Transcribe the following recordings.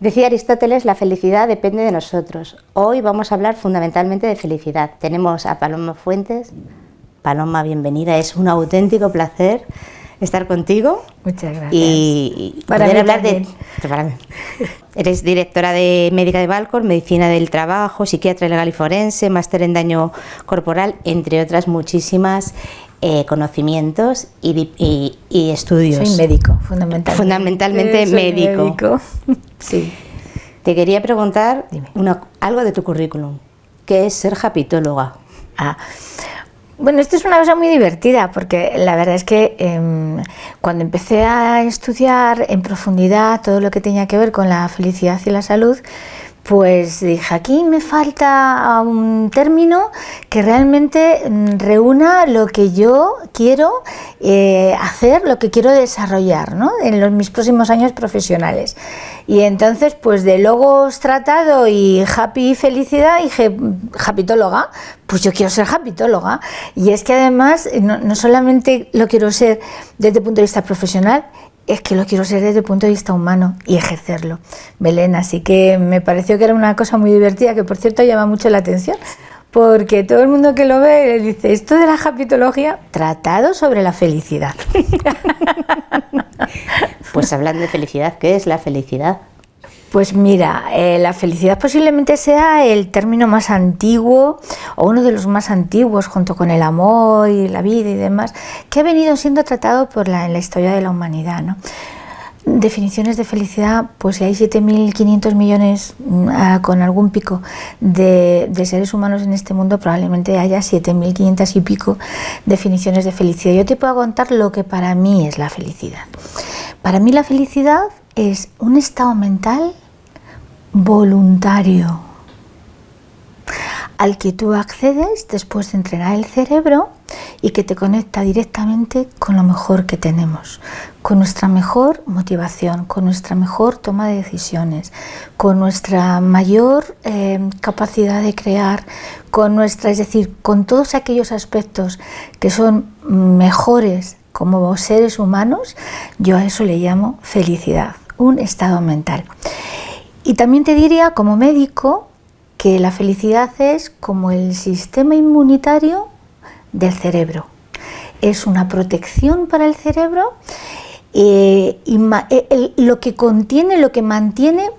Decía Aristóteles, la felicidad depende de nosotros. Hoy vamos a hablar fundamentalmente de felicidad. Tenemos a Paloma Fuentes. Paloma, bienvenida. Es un auténtico placer estar contigo. Muchas gracias. Y para poder mí hablar también. Eres directora médica de Valcor, medicina del trabajo, psiquiatra legal y forense, máster en daño corporal, entre otras muchísimas conocimientos y estudios. Soy médico, fundamentalmente médico. Sí. Te quería preguntar Dime. algo de tu currículum. ¿Qué es ser japitóloga? Bueno, esto es una cosa muy divertida porque la verdad es que cuando empecé a estudiar en profundidad todo lo que tenía que ver con la felicidad y la salud, pues dije, aquí me falta un término que realmente reúna lo que yo quiero hacer, lo que quiero desarrollar, ¿no? En mis próximos años profesionales. Y entonces, pues de logos tratado y happy felicidad, dije, japitóloga, pues yo quiero ser japitóloga. Y es que además no solamente lo quiero ser desde el punto de vista profesional, es que lo quiero ser desde el punto de vista humano y ejercerlo, Belén. Así que me pareció que era una cosa muy divertida, que por cierto llama mucho la atención, porque todo el mundo que lo ve dice, esto de la japitología, tratado sobre la felicidad. Pues hablando de felicidad, ¿qué es la felicidad? Pues mira, la felicidad posiblemente sea el término más antiguo o uno de los más antiguos junto con el amor y la vida y demás, que ha venido siendo tratado en la historia de la humanidad, ¿no? Definiciones de felicidad, pues si hay 7.500 millones con algún pico de seres humanos en este mundo, probablemente haya 7.500 y pico definiciones de felicidad. Yo te puedo contar lo que para mí es la felicidad. Para mí la felicidad es un estado mental voluntario al que tú accedes después de entrenar el cerebro y que te conecta directamente con lo mejor que tenemos, con nuestra mejor motivación, con nuestra mejor toma de decisiones, con nuestra mayor capacidad de crear, es decir, con todos aquellos aspectos que son mejores como seres humanos. Yo a eso le llamo felicidad, un estado mental. Y también te diría, como médico, que la felicidad es como el sistema inmunitario del cerebro. Es una protección para el cerebro lo que contiene, lo que mantiene,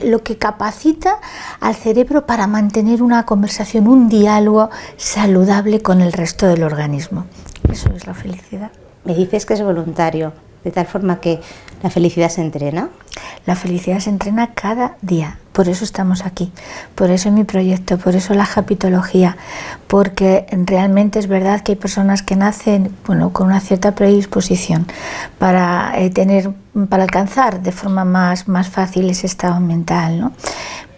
lo que capacita al cerebro para mantener una conversación, un diálogo saludable con el resto del organismo. Eso es la felicidad. Me dices que es voluntario, de tal forma que la felicidad se entrena. La felicidad se entrena cada día, por eso estamos aquí, por eso mi proyecto, por eso la japitología, porque realmente es verdad que hay personas que nacen con una cierta predisposición para alcanzar de forma más fácil ese estado mental, ¿no?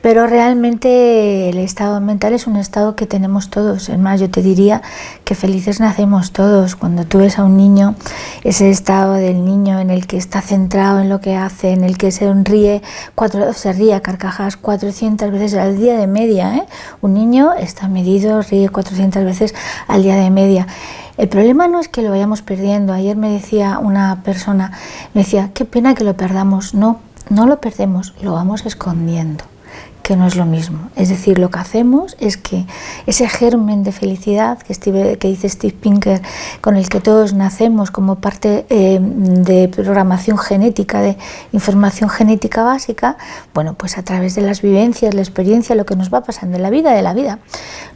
Pero realmente el estado mental es un estado que tenemos todos. Es más, yo te diría que felices nacemos todos. Cuando tú ves a un niño, ese estado del niño en el que está centrado en lo que hace, en el que se ríe a carcajadas 400 veces al día de media, ¿eh? Un niño está medido, ríe 400 veces al día de media. El problema no es que lo vayamos perdiendo. Ayer me decía una persona, qué pena que lo perdamos. No lo perdemos, lo vamos escondiendo, que no es lo mismo. Es decir, lo que hacemos es que ese germen de felicidad que dice Steve Pinker, con el que todos nacemos como parte de programación genética, de información genética básica, bueno, pues a través de las vivencias, la experiencia, lo que nos va pasando en la vida,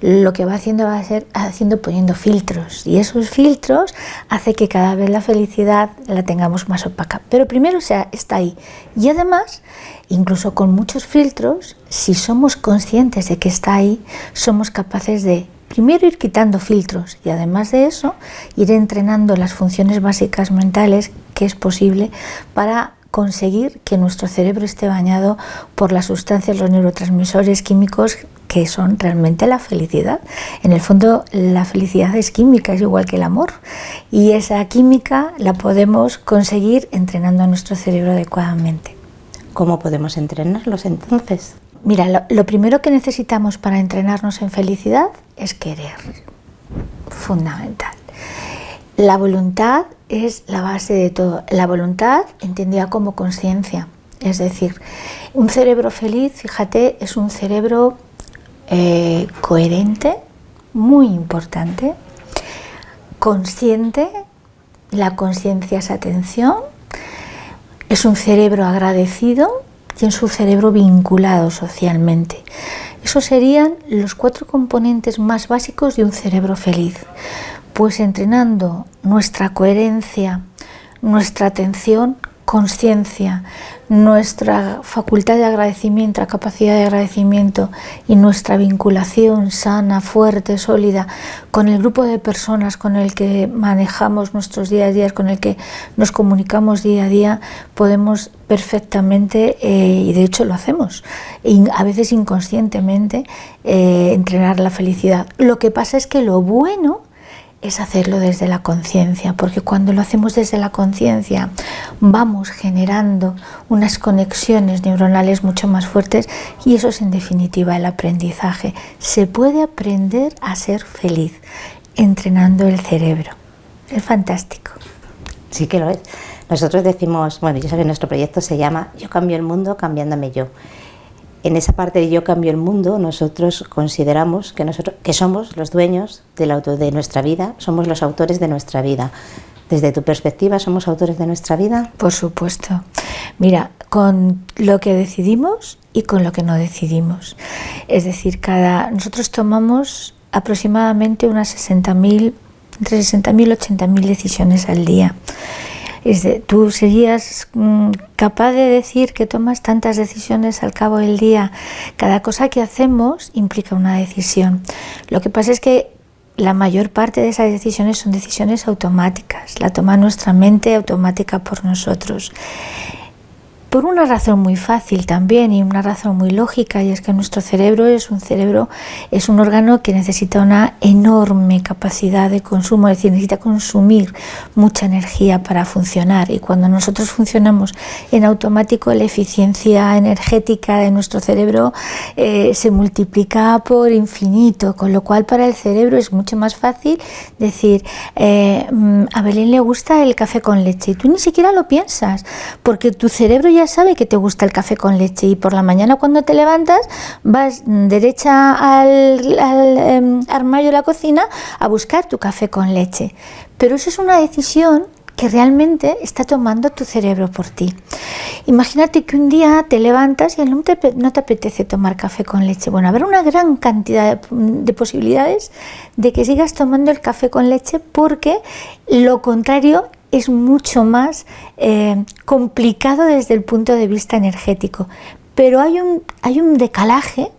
lo que va a ser poniendo filtros, y esos filtros hace que cada vez la felicidad la tengamos más opaca. Pero primero está ahí, y además, incluso con muchos filtros, si somos conscientes de que está ahí, somos capaces de primero ir quitando filtros y además de eso ir entrenando las funciones básicas mentales que es posible para conseguir que nuestro cerebro esté bañado por las sustancias, los neurotransmisores químicos que son realmente la felicidad. En el fondo, la felicidad es química, es igual que el amor, y esa química la podemos conseguir entrenando a nuestro cerebro adecuadamente. ¿Cómo podemos entrenarlos entonces? Mira, lo primero que necesitamos para entrenarnos en felicidad es querer, fundamental. La voluntad es la base de todo. La voluntad entendida como conciencia. Es decir, un cerebro feliz, fíjate, es un cerebro coherente, muy importante, consciente, la conciencia es atención, es un cerebro agradecido y es un cerebro vinculado socialmente. Esos serían los 4 componentes más básicos de un cerebro feliz. Pues entrenando nuestra coherencia, nuestra atención, conciencia, nuestra facultad de agradecimiento, la capacidad de agradecimiento y nuestra vinculación sana, fuerte, sólida con el grupo de personas con el que manejamos nuestros día a día, con el que nos comunicamos día a día, podemos perfectamente, y de hecho lo hacemos, a veces inconscientemente, entrenar la felicidad. Lo que pasa es que lo bueno es hacerlo desde la conciencia, porque cuando lo hacemos desde la conciencia vamos generando unas conexiones neuronales mucho más fuertes y eso es en definitiva el aprendizaje. Se puede aprender a ser feliz entrenando el cerebro. Es fantástico. Sí que lo es. Nosotros decimos, bueno, ya sabes, nuestro proyecto se llama Yo cambio el mundo cambiándome yo. En esa parte de Yo cambio el mundo, nosotros consideramos que somos los dueños de nuestra vida, somos los autores de nuestra vida. Desde tu perspectiva, ¿somos autores de nuestra vida? Por supuesto. Mira, con lo que decidimos y con lo que no decidimos. Es decir, nosotros tomamos aproximadamente entre 60.000 y 80.000 decisiones al día. ¿Tú serías capaz de decir que tomas tantas decisiones al cabo del día? Cada cosa que hacemos implica una decisión. Lo que pasa es que la mayor parte de esas decisiones son decisiones automáticas, la toma nuestra mente automática por nosotros. Por una razón muy fácil también y una razón muy lógica, y es que nuestro cerebro es un órgano que necesita una enorme capacidad de consumo, es decir, necesita consumir mucha energía para funcionar, y cuando nosotros funcionamos en automático la eficiencia energética de nuestro cerebro se multiplica por infinito, con lo cual para el cerebro es mucho más fácil decir a Belén le gusta el café con leche y tú ni siquiera lo piensas porque tu cerebro ya sabe que te gusta el café con leche y por la mañana cuando te levantas vas derecha al armario de la cocina a buscar tu café con leche. Pero eso es una decisión que realmente está tomando tu cerebro por ti. Imagínate que un día te levantas y no te apetece tomar café con leche. Bueno, habrá una gran cantidad de posibilidades de que sigas tomando el café con leche porque lo contrario es mucho más complicado desde el punto de vista energético. Pero hay un decalaje de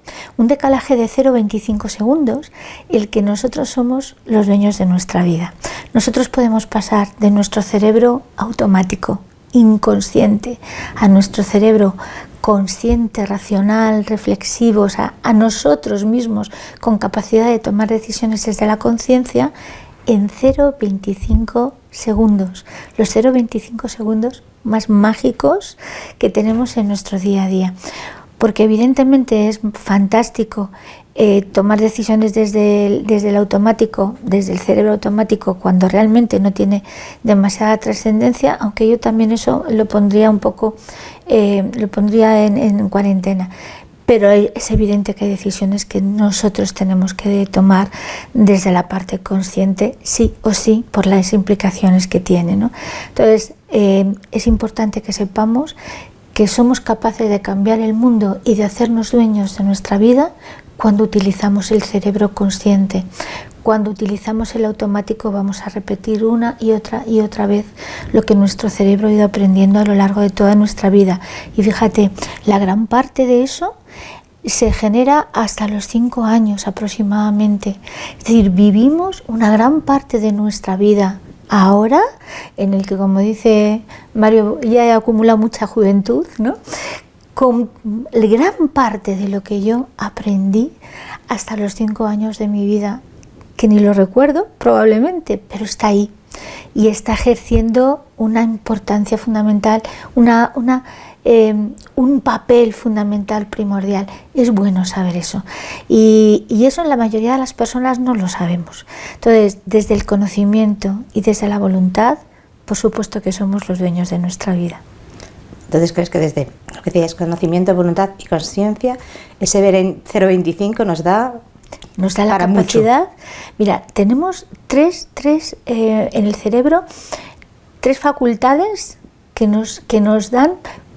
0,25 segundos, el que nosotros somos los dueños de nuestra vida. Nosotros podemos pasar de nuestro cerebro automático, inconsciente, a nuestro cerebro consciente, racional, reflexivo, o sea, a nosotros mismos con capacidad de tomar decisiones desde la conciencia en 0,25 segundos. Los 0,25 segundos más mágicos que tenemos en nuestro día a día. Porque evidentemente es fantástico tomar decisiones desde el automático, desde el cerebro automático, cuando realmente no tiene demasiada trascendencia, aunque yo también eso lo pondría un poco, lo pondría en cuarentena. Pero es evidente que hay decisiones que nosotros tenemos que tomar desde la parte consciente, sí o sí, por las implicaciones que tiene, ¿no? Entonces, es importante que sepamos que somos capaces de cambiar el mundo y de hacernos dueños de nuestra vida cuando utilizamos el cerebro consciente. Cuando utilizamos el automático vamos a repetir una y otra vez lo que nuestro cerebro ha ido aprendiendo a lo largo de toda nuestra vida. Y fíjate, la gran parte de eso se genera hasta los 5 años aproximadamente. Es decir, vivimos una gran parte de nuestra vida ahora, en el que, como dice Mario, ya he acumulado mucha juventud, ¿no? Con gran parte de lo que yo aprendí hasta los 5 años de mi vida, que ni lo recuerdo probablemente, pero está ahí y está ejerciendo una importancia fundamental, un papel fundamental, primordial. Es bueno saber eso y eso en la mayoría de las personas no lo sabemos. Entonces, desde el conocimiento y desde la voluntad por supuesto que somos los dueños de nuestra vida. Entonces, ¿crees que desde lo que decías, conocimiento, voluntad y conciencia, ese ver en 0,25 nos da la capacidad? Mucho? Mira, tenemos tres en el cerebro, 3 facultades que nos dan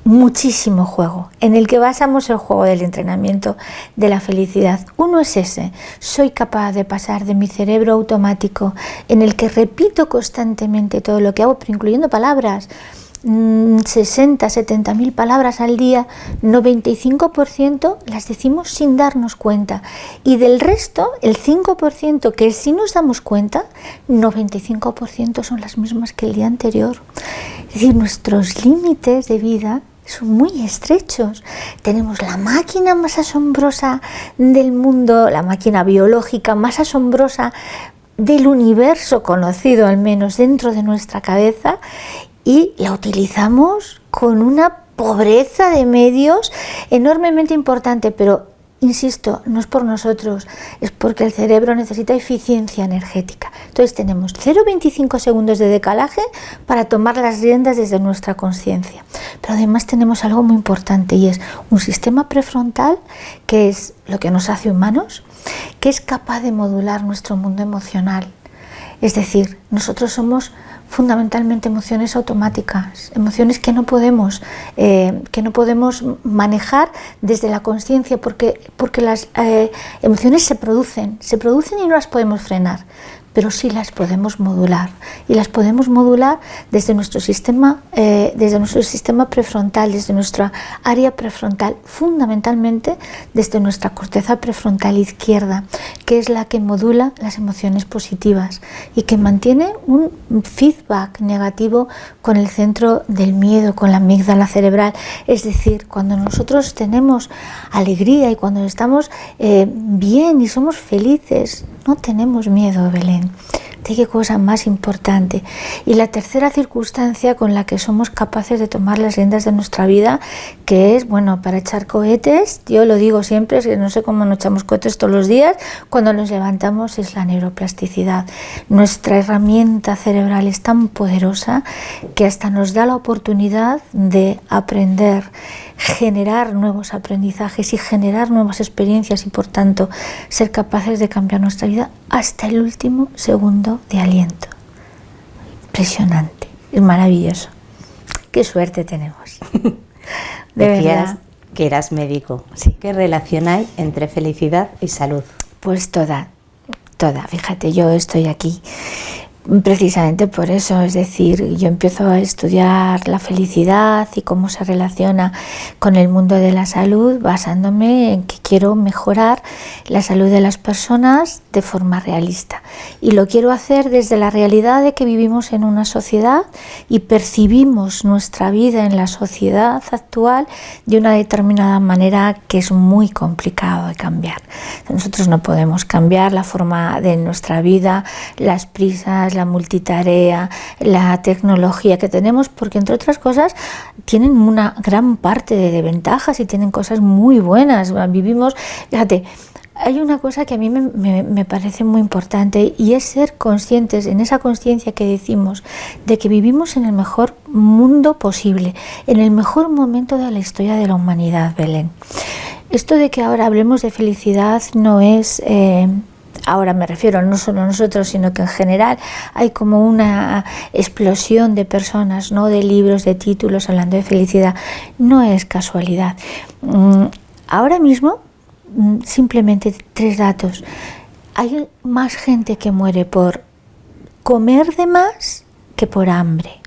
muchísimo juego, en el que basamos el juego del entrenamiento de la felicidad. Uno es ese: soy capaz de pasar de mi cerebro automático, en el que repito constantemente todo lo que hago, pero incluyendo palabras, 60, 70.000 palabras al día, 95% las decimos sin darnos cuenta, y del resto, el 5% que sí nos damos cuenta, 95% son las mismas que el día anterior. Es decir, nuestros límites de vida son muy estrechos. Tenemos la máquina más asombrosa del mundo, la máquina biológica más asombrosa del universo conocido, al menos dentro de nuestra cabeza, y la utilizamos con una pobreza de medios enormemente importante, pero insisto, no es por nosotros, es porque el cerebro necesita eficiencia energética. Entonces tenemos 0,25 segundos de decalaje para tomar las riendas desde nuestra conciencia. Pero además tenemos algo muy importante, y es un sistema prefrontal, que es lo que nos hace humanos, que es capaz de modular nuestro mundo emocional. Es decir, nosotros somos fundamentalmente emociones automáticas, emociones que no podemos manejar desde la conciencia, porque las emociones se producen y no las podemos frenar, pero sí las podemos modular, y las podemos modular desde nuestro sistema prefrontal, desde nuestra área prefrontal, fundamentalmente desde nuestra corteza prefrontal izquierda, que es la que modula las emociones positivas y que mantiene un feedback negativo con el centro del miedo, con la amígdala cerebral. Es decir, cuando nosotros tenemos alegría y cuando estamos bien y somos felices, no tenemos miedo, Belén. ¿Qué cosa más importante? Y la tercera circunstancia con la que somos capaces de tomar las riendas de nuestra vida, que es, bueno, para echar cohetes, yo lo digo siempre, es que no sé cómo nos echamos cohetes todos los días, cuando nos levantamos, es la neuroplasticidad. Nuestra herramienta cerebral es tan poderosa que hasta nos da la oportunidad de aprender, generar nuevos aprendizajes y generar nuevas experiencias, y por tanto ser capaces de cambiar nuestra vida hasta el último segundo de aliento. Impresionante, es maravilloso. Qué suerte tenemos. De Decías verdad. que eras médico. Sí. ¿Qué relación hay entre felicidad y salud? Pues toda. Fíjate, yo estoy aquí precisamente por eso, es decir, yo empiezo a estudiar la felicidad y cómo se relaciona con el mundo de la salud, basándome en que quiero mejorar la salud de las personas de forma realista, y lo quiero hacer desde la realidad de que vivimos en una sociedad y percibimos nuestra vida en la sociedad actual de una determinada manera que es muy complicado de cambiar. Nosotros no podemos cambiar la forma de nuestra vida, las prisas, la multitarea, la tecnología que tenemos, porque entre otras cosas tienen una gran parte de ventajas y tienen cosas muy buenas. Vivimos, fíjate, hay una cosa que a mí me parece muy importante, y es ser conscientes, en esa conciencia que decimos, de que vivimos en el mejor mundo posible, en el mejor momento de la historia de la humanidad, Belén. Esto de que ahora hablemos de felicidad no es... ahora me refiero no solo a nosotros, sino que en general hay como una explosión de personas, ¿no?, de libros, de títulos hablando de felicidad. No es casualidad. Ahora mismo, simplemente 3 datos. Hay más gente que muere por comer de más que por hambre.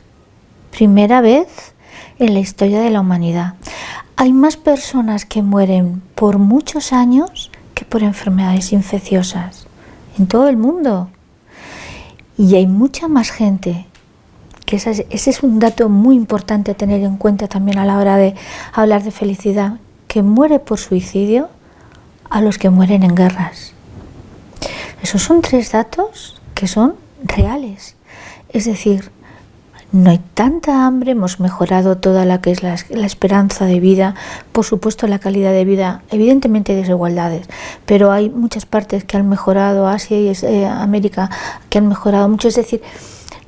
Primera vez en la historia de la humanidad. Hay más personas que mueren por muchos años que por enfermedades infecciosas en todo el mundo, y hay mucha más gente, que ese es un dato muy importante a tener en cuenta también a la hora de hablar de felicidad, que muere por suicidio a los que mueren en guerras. Esos son 3 datos que son reales. Es decir, no hay tanta hambre, hemos mejorado toda la que es la esperanza de vida, por supuesto la calidad de vida, evidentemente hay desigualdades, pero hay muchas partes que han mejorado, Asia y América, que han mejorado mucho. Es decir,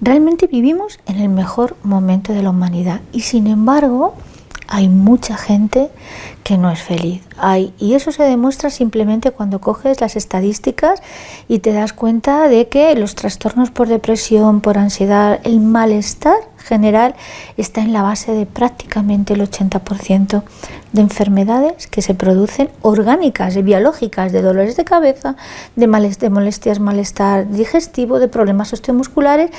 Realmente vivimos en el mejor momento de la humanidad y sin embargo hay mucha gente que no es feliz. Y eso se demuestra simplemente cuando coges las estadísticas y te das cuenta de que los trastornos por depresión, por ansiedad, el malestar general está en la base de prácticamente el 80% de enfermedades que se producen orgánicas y biológicas, de dolores de cabeza, de molestias, malestar digestivo, de problemas osteomusculares.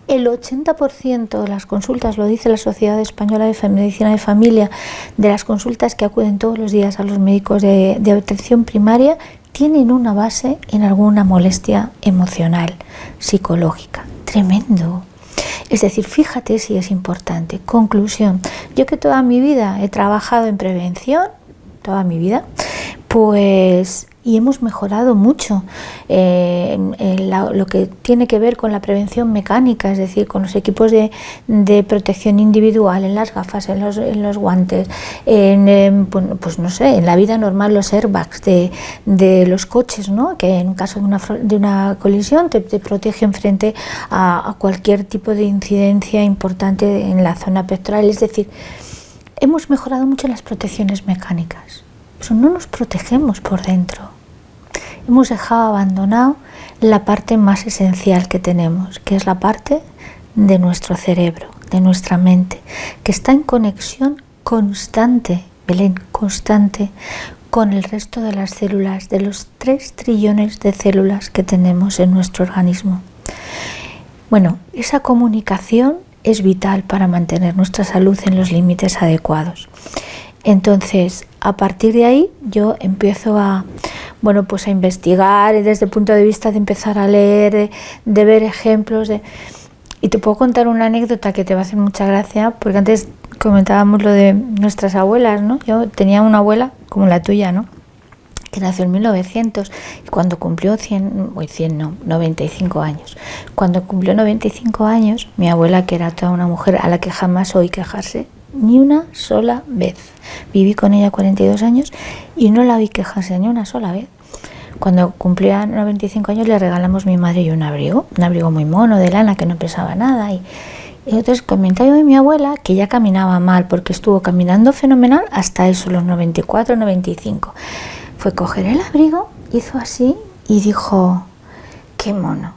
El 80% de las consultas, lo dice la Sociedad Española de Medicina de Familia, de las consultas que acuden todos los días a los médicos de atención primaria, tienen una base en alguna molestia emocional, psicológica. Tremendo. Es decir, fíjate si es importante. Conclusión, yo que toda mi vida he trabajado en prevención, toda mi vida, pues... y hemos mejorado mucho lo que tiene que ver con la prevención mecánica, es decir, con los equipos de protección individual, en las gafas, en los guantes, pues no sé, en la vida normal los airbags de los coches, ¿no? Que en caso de una colisión te protegen frente a cualquier tipo de incidencia importante en la zona pectoral. Es decir, hemos mejorado mucho en las protecciones mecánicas, pero no nos protegemos por dentro. Hemos dejado abandonado la parte más esencial que tenemos, que es la parte de nuestro cerebro, de nuestra mente, que está en conexión constante, Belén, constante, con el resto de las células, de los 3 trillones de células que tenemos en nuestro organismo. Bueno, esa comunicación es vital para mantener nuestra salud en los límites adecuados. Entonces, a partir de ahí, yo empiezo a investigar desde el punto de vista de empezar a leer, de ver ejemplos. Y te puedo contar una anécdota que te va a hacer mucha gracia, porque antes comentábamos lo de nuestras abuelas, ¿no? Yo tenía una abuela como la tuya, ¿no? Que nació en 1900 y cuando cumplió 95 años. Cuando cumplió 95 años, mi abuela, que era toda una mujer a la que jamás oí quejarse, ni una sola vez. Viví con ella 42 años y no la oí quejarse ni una sola vez. Cuando cumplía 95 años le regalamos mi madre y un abrigo muy mono de lana que no pesaba nada. Y entonces comentario de mi abuela, que ya caminaba mal porque estuvo caminando fenomenal hasta eso, los 94, 95. Fue coger el abrigo, hizo así y dijo, qué mono.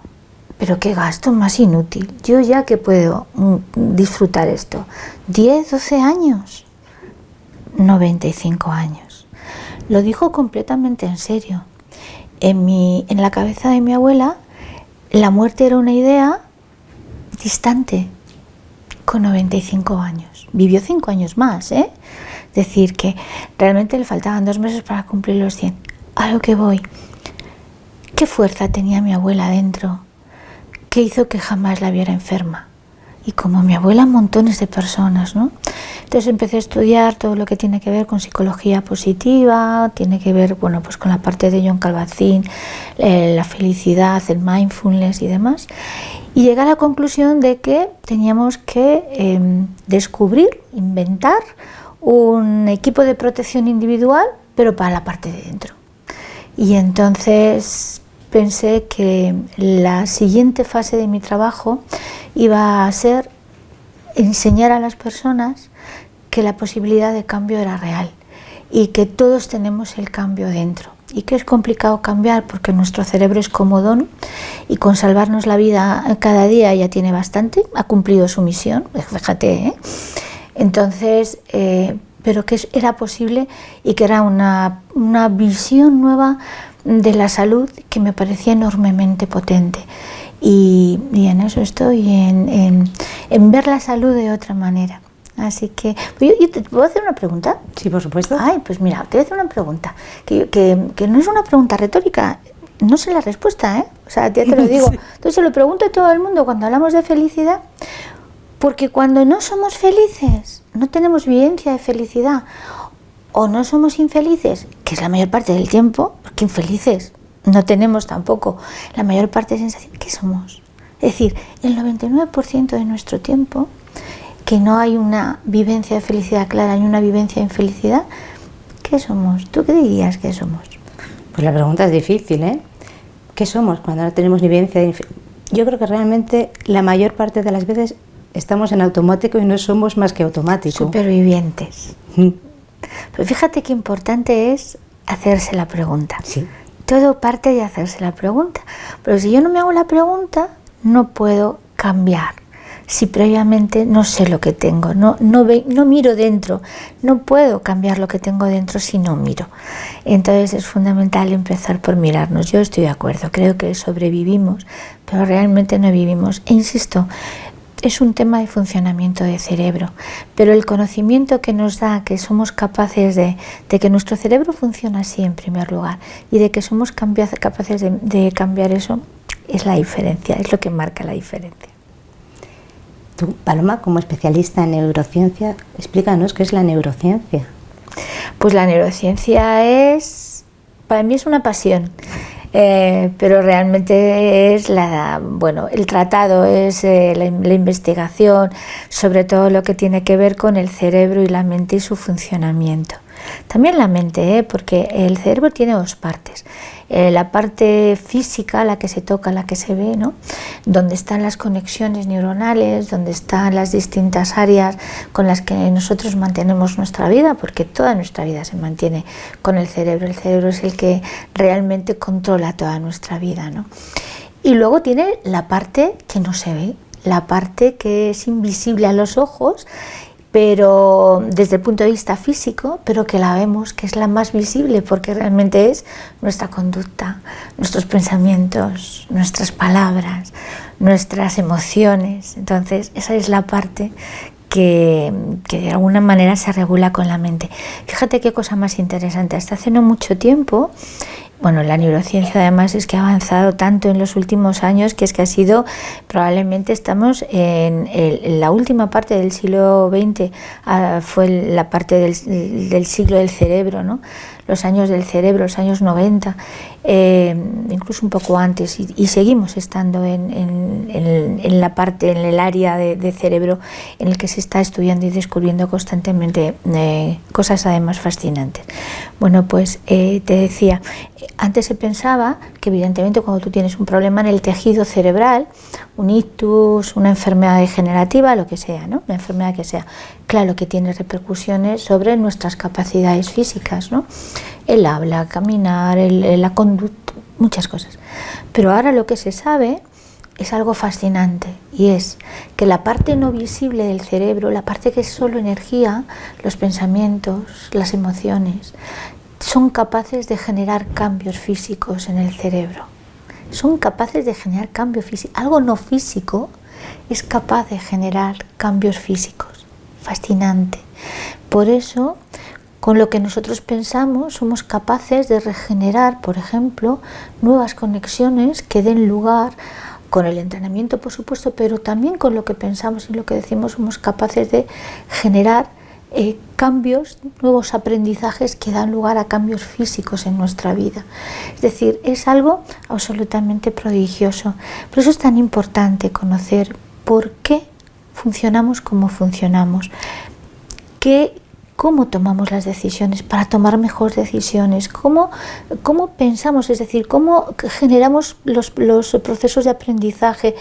Pero qué gasto más inútil. Yo ya que puedo disfrutar esto. 10, 12 años. 95 años. Lo dijo completamente en serio. En la cabeza de mi abuela, la muerte era una idea distante. Con 95 años. Vivió 5 años más, ¿eh? Es decir, que realmente le faltaban 2 meses para cumplir los 100. A lo que voy. ¿Qué fuerza tenía mi abuela dentro? Que hizo que jamás la viera enferma. Y como mi abuela, montones de personas, ¿no? Entonces empecé a estudiar todo lo que tiene que ver con psicología positiva, tiene que ver, con la parte de John Kabat-Zinn, la felicidad, el mindfulness y demás. Y llegué a la conclusión de que teníamos que descubrir, inventar un equipo de protección individual, pero para la parte de dentro. Y entonces pensé que la siguiente fase de mi trabajo iba a ser enseñar a las personas que la posibilidad de cambio era real y que todos tenemos el cambio dentro y que es complicado cambiar porque nuestro cerebro es comodón y con salvarnos la vida cada día ya tiene bastante, ha cumplido su misión, fíjate, ¿eh? Entonces, pero que era posible y que era una visión nueva de la salud que me parecía enormemente potente. Y en eso estoy, en ver la salud de otra manera. Así que, ¿yo te puedo hacer una pregunta? Sí, por supuesto. Ay, pues mira, te voy a hacer una pregunta, que no es una pregunta retórica, no sé la respuesta, ¿eh? O sea, ya te lo digo. Sí. Entonces se lo pregunto a todo el mundo cuando hablamos de felicidad, porque cuando no somos felices, no tenemos vivencia de felicidad, o no somos infelices, que es la mayor parte del tiempo, porque infelices no tenemos tampoco la mayor parte de sensación, ¿qué somos? Es decir, el 99% de nuestro tiempo, que no hay una vivencia de felicidad clara ni una vivencia de infelicidad, ¿qué somos? ¿Tú qué dirías que somos? Pues la pregunta es difícil, ¿eh? ¿Qué somos cuando no tenemos ni vivencia de Yo creo que realmente la mayor parte de las veces estamos en automático y no somos más que automáticos. Supervivientes. Pero fíjate qué importante es hacerse la pregunta. Sí. Todo parte de hacerse la pregunta. Pero si yo no me hago la pregunta, no puedo cambiar. Si previamente no sé lo que tengo, no miro dentro, no puedo cambiar lo que tengo dentro si no miro. Entonces es fundamental empezar por mirarnos. Yo estoy de acuerdo, creo que sobrevivimos, pero realmente no vivimos. E insisto, es un tema de funcionamiento de cerebro, pero el conocimiento que nos da que somos capaces de que nuestro cerebro funciona así en primer lugar y de que somos capaces de cambiar eso, es la diferencia, es lo que marca la diferencia. Tú, Paloma, como especialista en neurociencia, explícanos qué es la neurociencia. Pues la neurociencia para mí es una pasión, pero realmente es el tratado es la investigación sobre todo lo que tiene que ver con el cerebro y la mente y su funcionamiento. También la mente, porque el cerebro tiene dos partes. La parte física, la que se toca, la que se ve, ¿no? Donde están las conexiones neuronales, donde están las distintas áreas con las que nosotros mantenemos nuestra vida, porque toda nuestra vida se mantiene con el cerebro. El cerebro es el que realmente controla toda nuestra vida, ¿no? Y luego tiene la parte que no se ve, la parte que es invisible a los ojos, pero desde el punto de vista físico, pero que la vemos, que es la más visible, porque realmente es nuestra conducta, nuestros pensamientos, nuestras palabras, nuestras emociones. Entonces, esa es la parte que de alguna manera se regula con la mente. Fíjate qué cosa más interesante. Hasta hace no mucho tiempo, la neurociencia además es que ha avanzado tanto en los últimos años que probablemente estamos en la última parte del siglo XX, fue la parte del siglo del cerebro, ¿no? Los años del cerebro, los años 90, incluso un poco antes, y seguimos estando en el área de cerebro en el que se está estudiando y descubriendo constantemente cosas además fascinantes. Te decía, antes se pensaba que evidentemente cuando tú tienes un problema en el tejido cerebral, un ictus, una enfermedad degenerativa, lo que sea, ¿no? Una enfermedad que sea, claro que tiene repercusiones sobre nuestras capacidades físicas, ¿no? El habla, caminar, la conducta, muchas cosas. Pero ahora lo que se sabe es algo fascinante, y es que la parte no visible del cerebro, la parte que es solo energía, los pensamientos, las emociones, son capaces de generar cambios físicos en el cerebro. Son capaces de generar cambios físicos. Algo no físico es capaz de generar cambios físicos. Fascinante. Por eso, con lo que nosotros pensamos, somos capaces de regenerar, por ejemplo, nuevas conexiones que den lugar, con el entrenamiento, por supuesto, pero también con lo que pensamos y lo que decimos, somos capaces de generar cambios, nuevos aprendizajes que dan lugar a cambios físicos en nuestra vida. Es decir, es algo absolutamente prodigioso. Por eso es tan importante conocer por qué funcionamos como funcionamos, cómo tomamos las decisiones para tomar mejores decisiones, cómo pensamos, es decir, cómo generamos los procesos de aprendizaje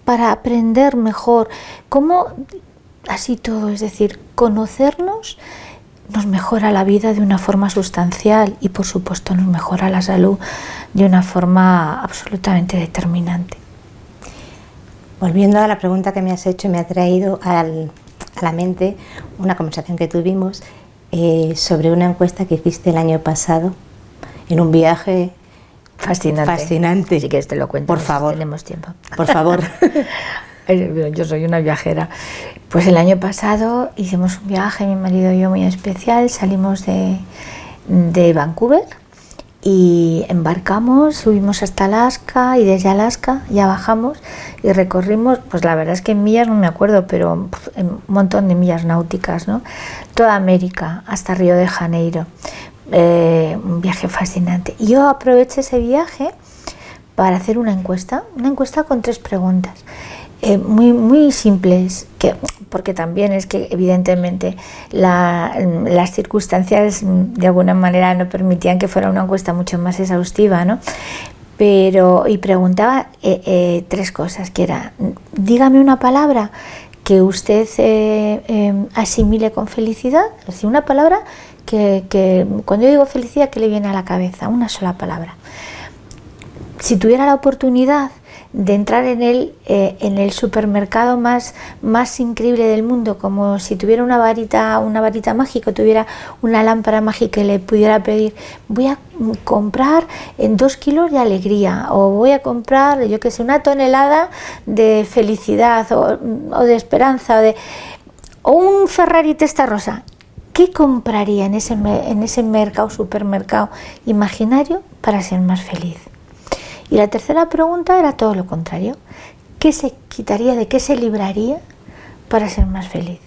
para aprender mejor, así todo, es decir, conocernos nos mejora la vida de una forma sustancial y por supuesto nos mejora la salud de una forma absolutamente determinante. Volviendo a la pregunta que me has hecho, me ha traído a la mente una conversación que tuvimos sobre una encuesta que hiciste el año pasado en un viaje fascinante. Si quieres te lo cuento. Por favor. Tenemos tiempo. Por favor. Yo soy una viajera. Pues el año pasado hicimos un viaje, mi marido y yo, muy especial. Salimos de Vancouver y embarcamos, subimos hasta Alaska y desde Alaska ya bajamos y recorrimos, pues la verdad es que en millas no me acuerdo, pero un montón de millas náuticas, ¿no? Toda América hasta Río de Janeiro. Un viaje fascinante. Y yo aproveché ese viaje para hacer una encuesta con 3 preguntas. Muy simples, porque también es que evidentemente las circunstancias de alguna manera no permitían que fuera una encuesta mucho más exhaustiva, ¿no? y preguntaba 3 cosas, que era, dígame una palabra que usted asimile con felicidad, es decir, una palabra que cuando yo digo felicidad, ¿qué le viene a la cabeza? Una sola palabra. Si tuviera la oportunidad de entrar en el supermercado más increíble del mundo, como si tuviera una varita mágica, tuviera una lámpara mágica y le pudiera pedir, voy a comprar 2 kilos de alegría, o voy a comprar, yo qué sé, una tonelada de felicidad o de esperanza, o un Ferrari Testarossa, ¿qué compraría en ese mercado, supermercado imaginario para ser más feliz? Y la tercera pregunta era todo lo contrario. ¿Qué se quitaría, de qué se libraría para ser más feliz?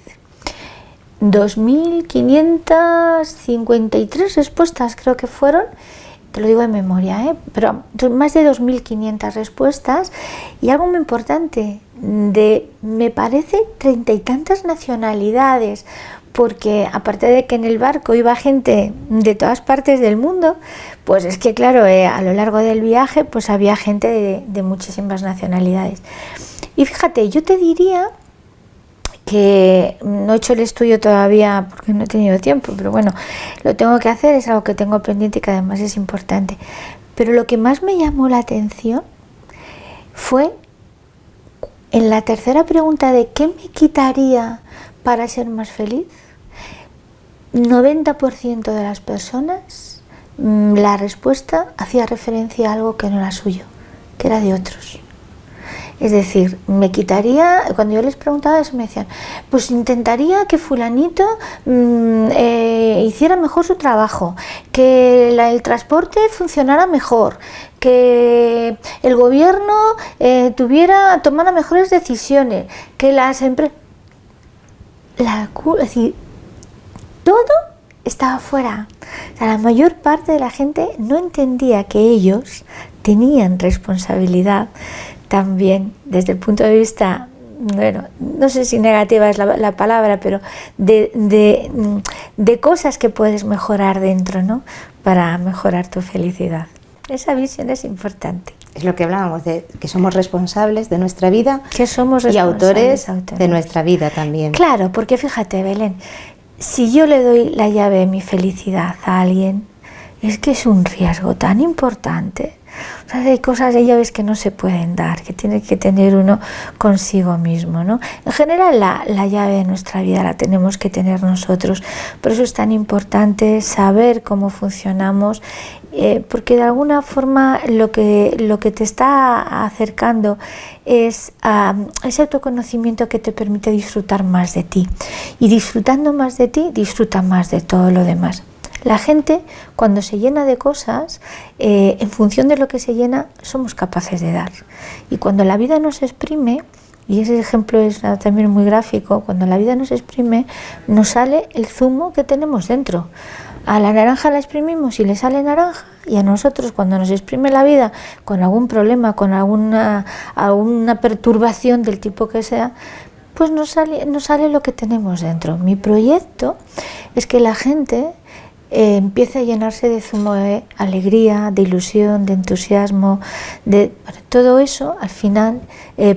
2.553 respuestas creo que fueron, te lo digo de memoria, pero más de 2.500 respuestas, y algo muy importante, me parece 30 y tantas nacionalidades, porque aparte de que en el barco iba gente de todas partes del mundo, pues es que claro, a lo largo del viaje pues había gente de muchísimas nacionalidades. Y fíjate, yo te diría que no he hecho el estudio todavía porque no he tenido tiempo, pero bueno, lo tengo que hacer, es algo que tengo pendiente y que además es importante. Pero lo que más me llamó la atención fue en la tercera pregunta de ¿qué me quitaría para ser más feliz? 90% de las personas, la respuesta hacía referencia a algo que no era suyo, que era de otros. Es decir, me quitaría, cuando yo les preguntaba eso me decían, pues intentaría que fulanito hiciera mejor su trabajo, que el transporte funcionara mejor, que el gobierno tomara mejores decisiones, que las empresas... Es decir, todo estaba fuera. O sea, la mayor parte de la gente no entendía que ellos tenían responsabilidad también desde el punto de vista, bueno, no sé si negativa es la palabra, pero de cosas que puedes mejorar dentro, ¿no? Para mejorar tu felicidad. Esa visión es importante. Es lo que hablábamos, de que somos responsables de nuestra vida, que somos y autores de nuestra vida también. Claro, porque fíjate, Belén, si yo le doy la llave de mi felicidad a alguien, es que es un riesgo tan importante. O sea, hay cosas, hay llaves que no se pueden dar, que tiene que tener uno consigo mismo, ¿no? En general, la llave de nuestra vida la tenemos que tener nosotros. Por eso es tan importante saber cómo funcionamos, porque de alguna forma lo que te está acercando es ese autoconocimiento que te permite disfrutar más de ti. Y disfrutando más de ti, disfruta más de todo lo demás. La gente, cuando se llena de cosas, en función de lo que se llena, somos capaces de dar. Y cuando la vida nos exprime, y ese ejemplo es también muy gráfico, cuando la vida nos exprime, nos sale el zumo que tenemos dentro. A la naranja la exprimimos y le sale naranja, y a nosotros, cuando nos exprime la vida con algún problema, con alguna perturbación del tipo que sea, pues nos sale lo que tenemos dentro. Mi proyecto es que la gente empieza a llenarse de zumo de alegría, de ilusión, de entusiasmo, todo eso al final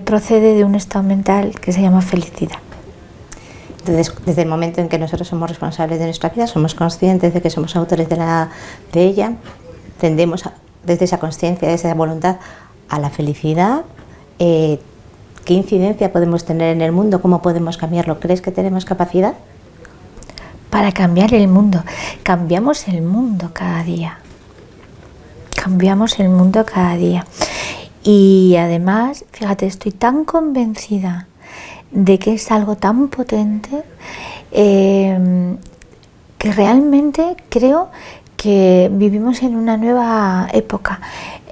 procede de un estado mental que se llama felicidad. Entonces, desde el momento en que nosotros somos responsables de nuestra vida, somos conscientes de que somos autores de ella, tendemos desde esa conciencia, desde esa voluntad, a la felicidad. ¿Qué incidencia podemos tener en el mundo? ¿Cómo podemos cambiarlo? ¿Crees que tenemos capacidad? Para cambiar el mundo. Cambiamos el mundo cada día. Cambiamos el mundo cada día. Y además, fíjate, estoy tan convencida de que es algo tan potente que realmente creo que vivimos en una nueva época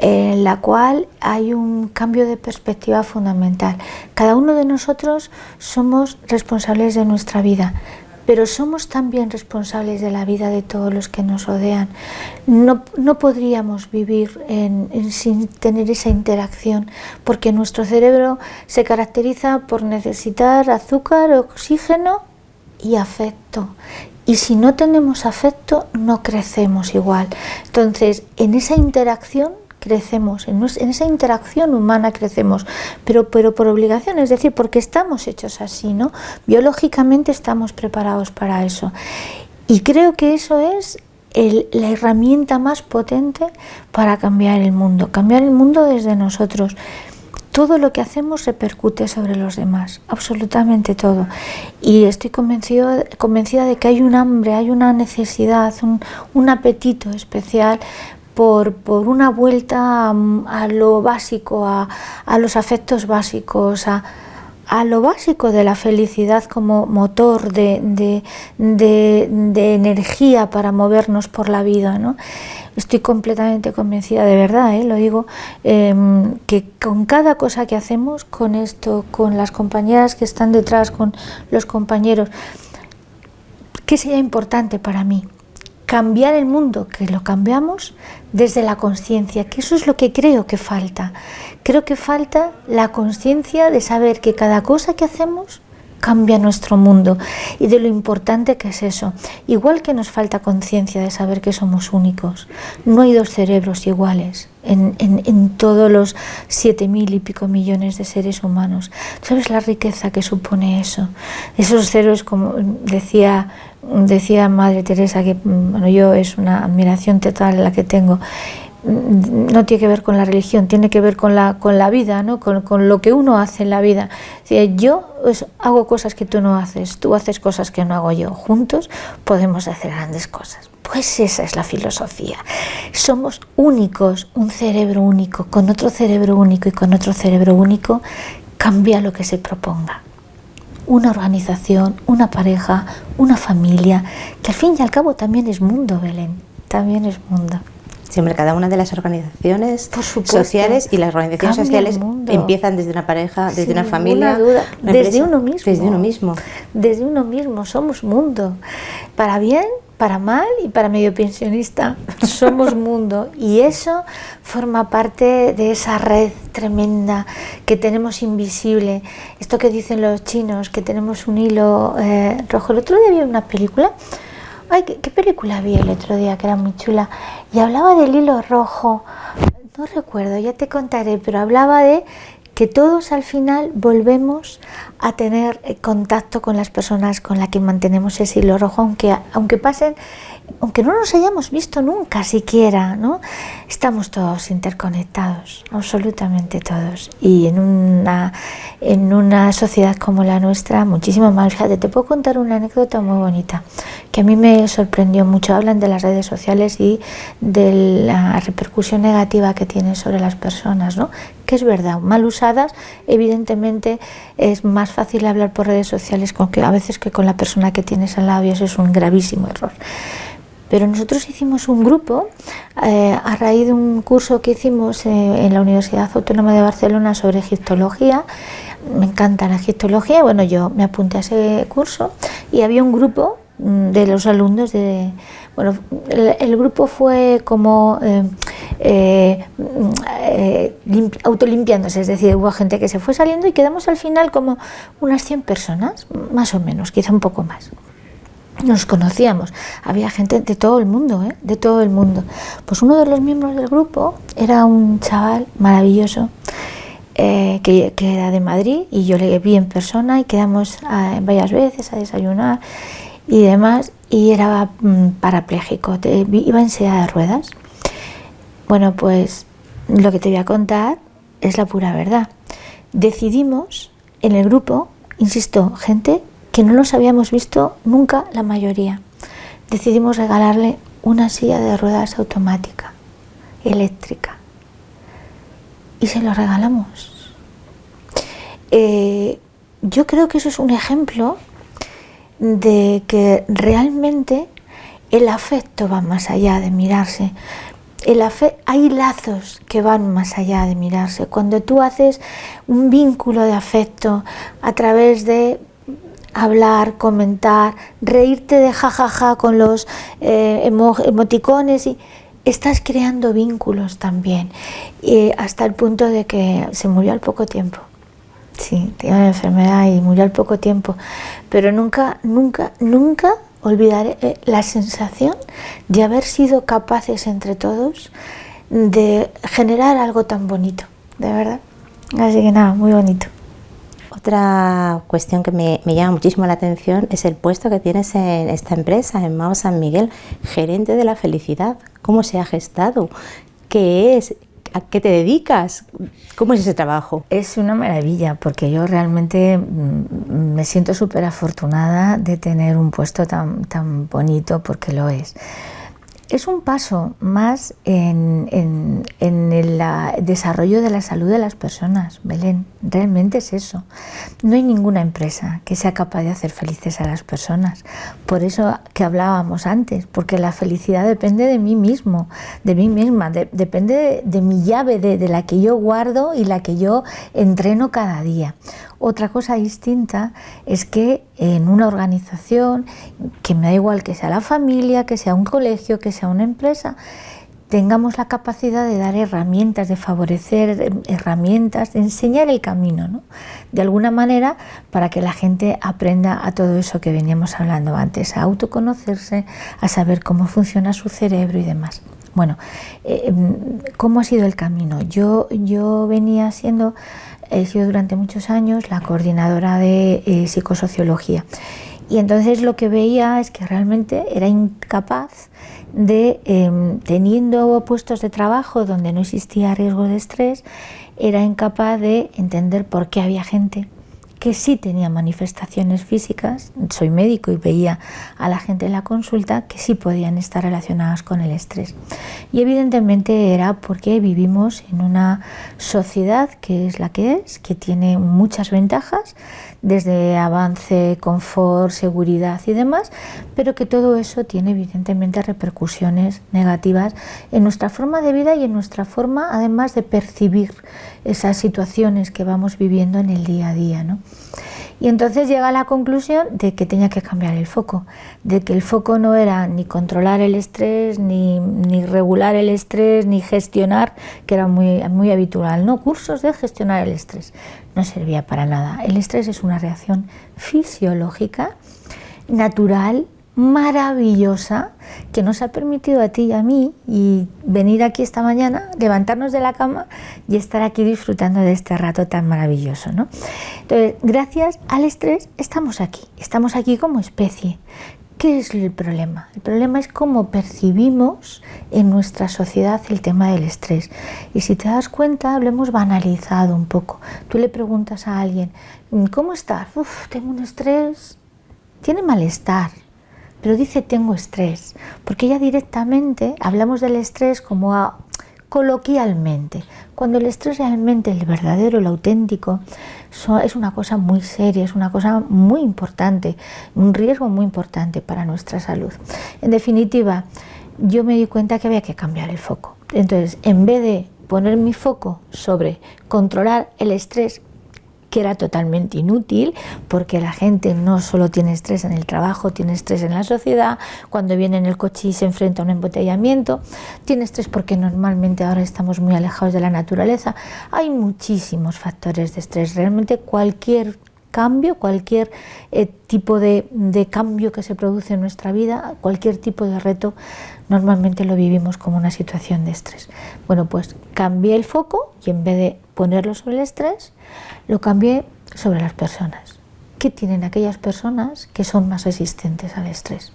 en la cual hay un cambio de perspectiva fundamental. Cada uno de nosotros somos responsables de nuestra vida, pero somos también responsables de la vida de todos los que nos rodean. No podríamos vivir sin tener esa interacción, porque nuestro cerebro se caracteriza por necesitar azúcar, oxígeno y afecto. Y si no tenemos afecto, no crecemos igual. Entonces, en esa interacción crecemos, en esa interacción humana crecemos, pero por obligación, es decir, porque estamos hechos así, ¿no? Biológicamente estamos preparados para eso. Y creo que eso es la herramienta más potente para cambiar el mundo desde nosotros. Todo lo que hacemos repercute sobre los demás, absolutamente todo. Y estoy convencida de que hay un hambre, hay una necesidad, un apetito especial por una vuelta a lo básico, a los afectos básicos, a lo básico de la felicidad como motor de energía para movernos por la vida, ¿no? Estoy completamente convencida, de verdad, lo digo, que con cada cosa que hacemos, con esto, con las compañeras que están detrás, con los compañeros, ¿qué sería importante para mí? Cambiar el mundo, que lo cambiamos desde la conciencia, que eso es lo que creo que falta. Creo que falta la conciencia de saber que cada cosa que hacemos cambia nuestro mundo y de lo importante que es eso. Igual que nos falta conciencia de saber que somos únicos. No hay dos cerebros iguales en todos los 7.000 y pico millones de seres humanos. ¿Sabes la riqueza que supone eso? Esos cerebros, como decía Madre Teresa, que bueno, yo es una admiración total la que tengo. No tiene que ver con la religión, tiene que ver con la vida, ¿no? Con lo que uno hace en la vida. Yo hago cosas que tú no haces, tú haces cosas que no hago yo. Juntos podemos hacer grandes cosas. Pues esa es la filosofía. Somos únicos, un cerebro único, con otro cerebro único y con otro cerebro único cambia lo que se proponga. Una organización, una pareja, una familia, que al fin y al cabo también es mundo, Belén, también es mundo. Siempre cada una de las organizaciones sociales y las organizaciones sociales empiezan desde una pareja, desde una familia, desde uno mismo. Desde uno mismo. Desde uno mismo, somos mundo. Para bien, para mal y para medio pensionista, somos mundo. Y eso forma parte de esa red tremenda que tenemos invisible. Esto que dicen los chinos, que tenemos un hilo rojo. El otro día vi una película. Ay, ¿qué película vi el otro día que era muy chula? Y hablaba del hilo rojo, no recuerdo, ya te contaré, pero hablaba de que todos al final volvemos a tener contacto con las personas con las que mantenemos ese hilo rojo, aunque no nos hayamos visto nunca siquiera, ¿no? Estamos todos interconectados, absolutamente todos. Y en una sociedad como la nuestra, muchísimo más. Fíjate, te puedo contar una anécdota muy bonita, que a mí me sorprendió mucho. Hablan de las redes sociales y de la repercusión negativa que tienen sobre las personas, ¿no? Que es verdad, mal usadas, evidentemente es más fácil hablar por redes sociales a veces que con la persona que tienes al lado, y eso es un gravísimo error. Pero nosotros hicimos un grupo a raíz de un curso que hicimos en la Universidad Autónoma de Barcelona sobre egiptología. Me encanta la egiptología, bueno, yo me apunté a ese curso y había un grupo de los alumnos el grupo fue como autolimpiándose, es decir, hubo gente que se fue saliendo y quedamos al final como unas 100 personas, más o menos, quizá un poco más. Nos conocíamos, había gente de todo el mundo, de todo el mundo. Pues uno de los miembros del grupo era un chaval maravilloso que era de Madrid, y yo le vi en persona y quedamos varias veces a desayunar y demás, y era parapléjico, iba en silla de ruedas. Bueno, pues lo que te voy a contar es la pura verdad. Decidimos en el grupo, insisto, gente que no nos habíamos visto nunca, la mayoría, decidimos regalarle una silla de ruedas automática, eléctrica, y se lo regalamos. Yo creo que eso es un ejemplo de que realmente el afecto va más allá de mirarse. Hay lazos que van más allá de mirarse. Cuando tú haces un vínculo de afecto a través de hablar, comentar, reírte de jajaja con los emoticones, y estás creando vínculos también, hasta el punto de que se murió al poco tiempo. Sí, tenía una enfermedad y murió al poco tiempo, pero nunca olvidaré la sensación de haber sido capaces entre todos de generar algo tan bonito, de verdad. Así que nada, muy bonito. Otra cuestión que me llama muchísimo la atención es el puesto que tienes en esta empresa, en Mao San Miguel, gerente de la felicidad. ¿Cómo se ha gestado? ¿Qué es? ¿A qué te dedicas? ¿Cómo es ese trabajo? Es una maravilla, porque yo realmente me siento súper afortunada de tener un puesto tan bonito, porque lo es. Es un paso más en el desarrollo de la salud de las personas, Belén. Realmente es eso. No hay ninguna empresa que sea capaz de hacer felices a las personas. Por eso que hablábamos antes, porque la felicidad depende de mí mismo, de mí misma, depende de mi llave, de la que yo guardo y la que yo entreno cada día. Otra cosa distinta es que en una organización, que me da igual que sea la familia, que sea un colegio, que sea una empresa, tengamos la capacidad de dar herramientas, de favorecer herramientas, de enseñar el camino, ¿no? De alguna manera, para que la gente aprenda a todo eso que veníamos hablando antes, a autoconocerse, a saber cómo funciona su cerebro y demás. Bueno, ¿cómo ha sido el camino? Yo he sido durante muchos años la coordinadora de psicosociología, y entonces lo que veía es que realmente era incapaz de, teniendo puestos de trabajo donde no existía riesgo de estrés, era incapaz de entender por qué había gente que sí tenía manifestaciones físicas, soy médico y veía a la gente en la consulta, que sí podían estar relacionadas con el estrés. Y evidentemente era porque vivimos en una sociedad que es la que es, que tiene muchas ventajas, desde avance, confort, seguridad y demás, pero que todo eso tiene evidentemente repercusiones negativas en nuestra forma de vida y en nuestra forma además de percibir esas situaciones que vamos viviendo en el día a día, ¿no? Y entonces llega a la conclusión de que tenía que cambiar el foco, de que el foco no era ni controlar el estrés, ni regular el estrés, ni gestionar, que era muy habitual, ¿no? Cursos de gestionar el estrés. No servía para nada. El estrés es una reacción fisiológica, natural, maravillosa, que nos ha permitido a ti y a mí y venir aquí esta mañana, levantarnos de la cama y estar aquí disfrutando de este rato tan maravilloso, ¿no? Entonces, gracias al estrés estamos aquí como especie. ¿Qué es el problema? El problema es cómo percibimos en nuestra sociedad el tema del estrés. Y si te das cuenta, lo hemos banalizado un poco. Tú le preguntas a alguien, ¿cómo estás? Tengo un estrés. Tiene malestar, pero dice tengo estrés, porque ya directamente hablamos del estrés como coloquialmente, cuando el estrés realmente, el verdadero, el auténtico, es una cosa muy seria, es una cosa muy importante, un riesgo muy importante para nuestra salud. En definitiva, yo me di cuenta que había que cambiar el foco. Entonces, en vez de poner mi foco sobre controlar el estrés, que era totalmente inútil, porque la gente no solo tiene estrés en el trabajo, tiene estrés en la sociedad, cuando viene en el coche y se enfrenta a un embotellamiento, tiene estrés porque normalmente ahora estamos muy alejados de la naturaleza. Hay muchísimos factores de estrés, realmente cualquier cambio, cualquier tipo de cambio que se produce en nuestra vida, cualquier tipo de reto, normalmente lo vivimos como una situación de estrés. Bueno, pues cambié el foco y en vez de ponerlo sobre el estrés, lo cambié sobre las personas. ¿Qué tienen aquellas personas que son más resistentes al estrés?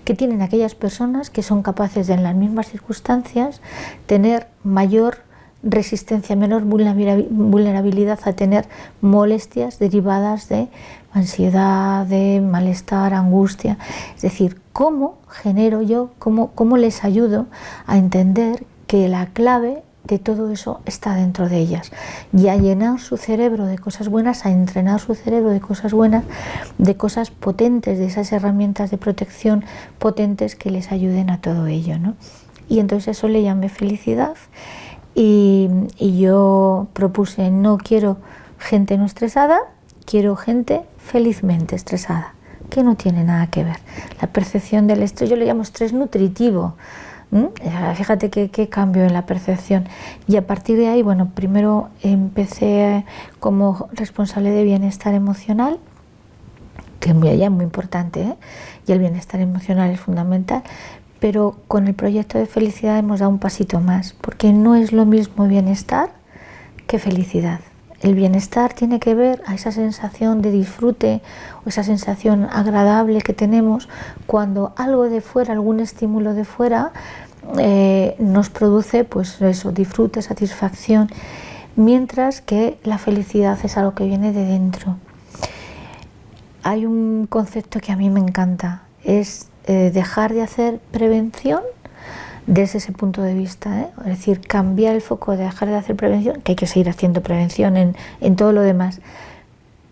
¿Qué tienen aquellas personas que son capaces de, en las mismas circunstancias, tener mayor resistencia, menor vulnerabilidad a tener molestias derivadas de ansiedad, de malestar, angustia? Es decir, ¿cómo genero yo, cómo les ayudo a entender que la clave de todo eso está dentro de ellas, y a llenar su cerebro de cosas buenas, a entrenar su cerebro de cosas buenas, de cosas potentes, de esas herramientas de protección potentes que les ayuden a todo ello, ¿no? Y entonces eso le llamé felicidad, y yo propuse, no quiero gente no estresada, quiero gente felizmente estresada, que no tiene nada que ver. La percepción del estrés, yo le llamo estrés nutritivo. Fíjate qué cambio en la percepción. Y a partir de ahí, bueno, primero empecé como responsable de bienestar emocional, que es muy importante, ¿eh? Y el bienestar emocional es fundamental, Pero con el proyecto de felicidad hemos dado un pasito más, porque no es lo mismo bienestar que felicidad. El bienestar tiene que ver a esa sensación de disfrute o esa sensación agradable que tenemos cuando algo de fuera, algún estímulo de fuera nos produce pues eso, disfrute, satisfacción, mientras que la felicidad es algo que viene de dentro. Hay un concepto que a mí me encanta, es dejar de hacer prevención desde ese punto de vista, es decir, cambiar el foco de dejar de hacer prevención, que hay que seguir haciendo prevención en todo lo demás,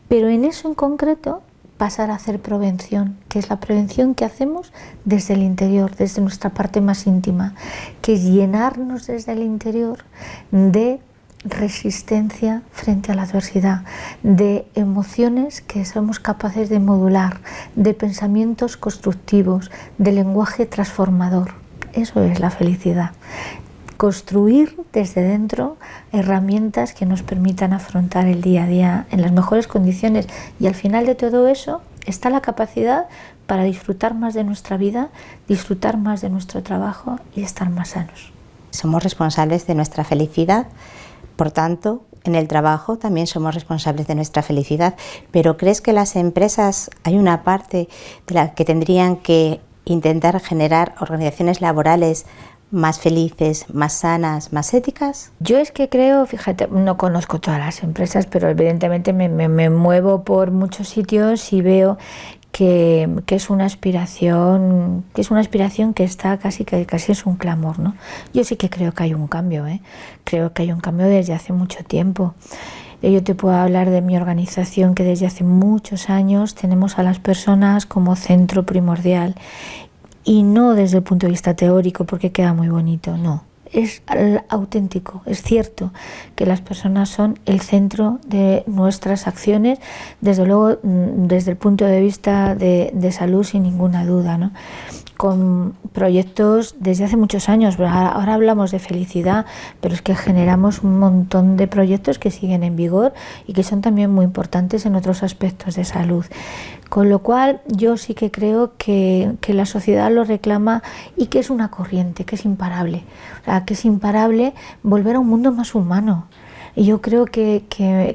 pero en eso en concreto pasar a hacer prevención, que es la prevención que hacemos desde el interior, desde nuestra parte más íntima, que es llenarnos desde el interior de resistencia frente a la adversidad, de emociones que somos capaces de modular, de pensamientos constructivos, de lenguaje transformador. Eso es la felicidad. Construir desde dentro herramientas que nos permitan afrontar el día a día en las mejores condiciones, y al final de todo eso está la capacidad para disfrutar más de nuestra vida, disfrutar más de nuestro trabajo y estar más sanos. Somos responsables de nuestra felicidad, por tanto, en el trabajo también somos responsables de nuestra felicidad, pero ¿crees que las empresas hay una parte de la que tendrían que intentar generar organizaciones laborales más felices, más sanas, más éticas? Yo es que creo, fíjate, no conozco todas las empresas, pero evidentemente me muevo por muchos sitios y veo que es una aspiración, que está casi es un clamor, ¿no? Yo sí que creo que hay un cambio, creo que hay un cambio desde hace mucho tiempo. Yo te puedo hablar de mi organización, que desde hace muchos años tenemos a las personas como centro primordial, y no desde el punto de vista teórico porque queda muy bonito, no. Es auténtico, es cierto que las personas son el centro de nuestras acciones, desde luego desde el punto de vista de salud sin ninguna duda, ¿no? Con proyectos desde hace muchos años, ahora hablamos de felicidad, pero es que generamos un montón de proyectos que siguen en vigor y que son también muy importantes en otros aspectos de salud. Con lo cual yo sí que creo que la sociedad lo reclama y que es una corriente, que es imparable. O sea, que es imparable volver a un mundo más humano. Y yo creo que